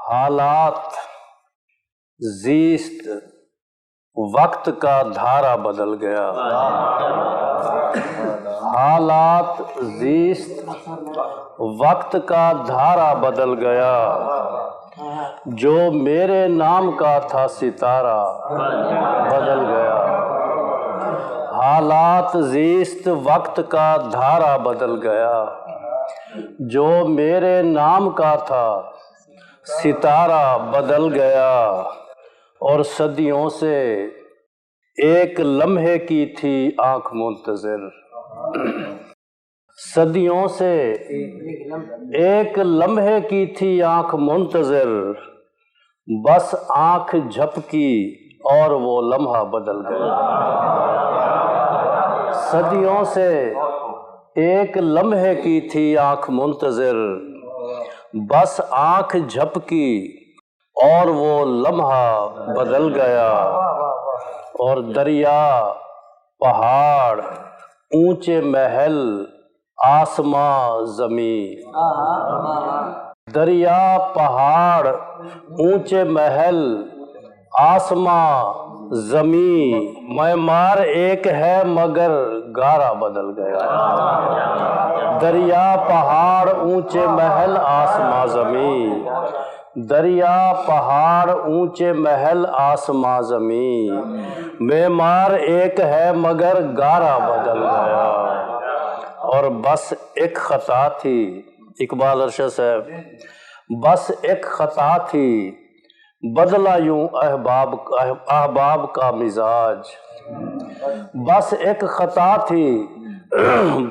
حالات زیست وقت کا دھارا بدل گیا، حالات زیست وقت کا دھارا بدل گیا، جو میرے نام کا تھا ستارہ بدل گیا، حالات زیست وقت کا دھارا بدل گیا، جو میرے نام کا تھا ستارہ بدل گیا، اور صدیوں سے ایک لمحے کی تھی آنکھ منتظر، صدیوں سے ایک لمحے کی تھی آنکھ منتظر، بس آنکھ جھپکی اور وہ لمحہ بدل گیا، صدیوں سے ایک لمحے کی تھی آنکھ منتظر، بس آنکھ جھپکی اور وہ لمحہ بدل گیا، اور دریا پہاڑ اونچے محل آسماں زمین، دریا پہاڑ اونچے محل آسماں زمین، معمار ایک ہے مگر گارا بدل گیا، دریا پہاڑ اونچے محل آسماں زمین، دریا پہاڑ اونچے محل آسماں زمین، معمار ایک ہے مگر گارا بدل گیا، اور بس ایک خطا تھی، اقبال ارشد صاحب، بس ایک خطا تھی، بدلا یوں احباب کا مزاج، بس ایک خطا تھی،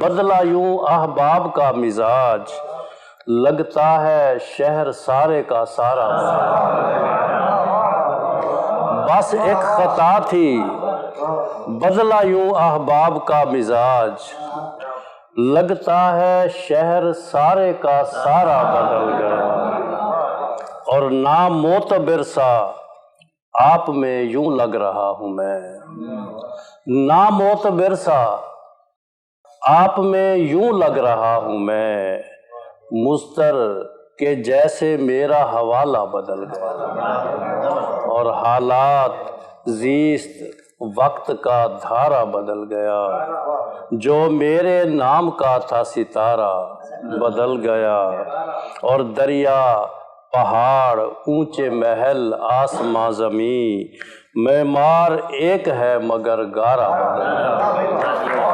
بدلا یوں احباب کا مزاج، لگتا ہے شہر سارے کا سارا، بس ایک خطا تھی، بدلا یوں احباب کا مزاج، لگتا ہے شہر سارے کا سارا بدل گیا، اور نامعتبر سا آپ میں یوں لگ رہا ہوں میں، نامعتبر سا آپ میں یوں لگ رہا ہوں میں، مضطر کہ جیسے میرا حوالہ بدل گیا، اور حالات زیست وقت کا دھارا بدل گیا، جو میرے نام کا تھا ستارہ بدل گیا، اور دریا پہاڑ اونچے محل آسماں زمین، معمار ایک ہے مگر گارا بدل گیا۔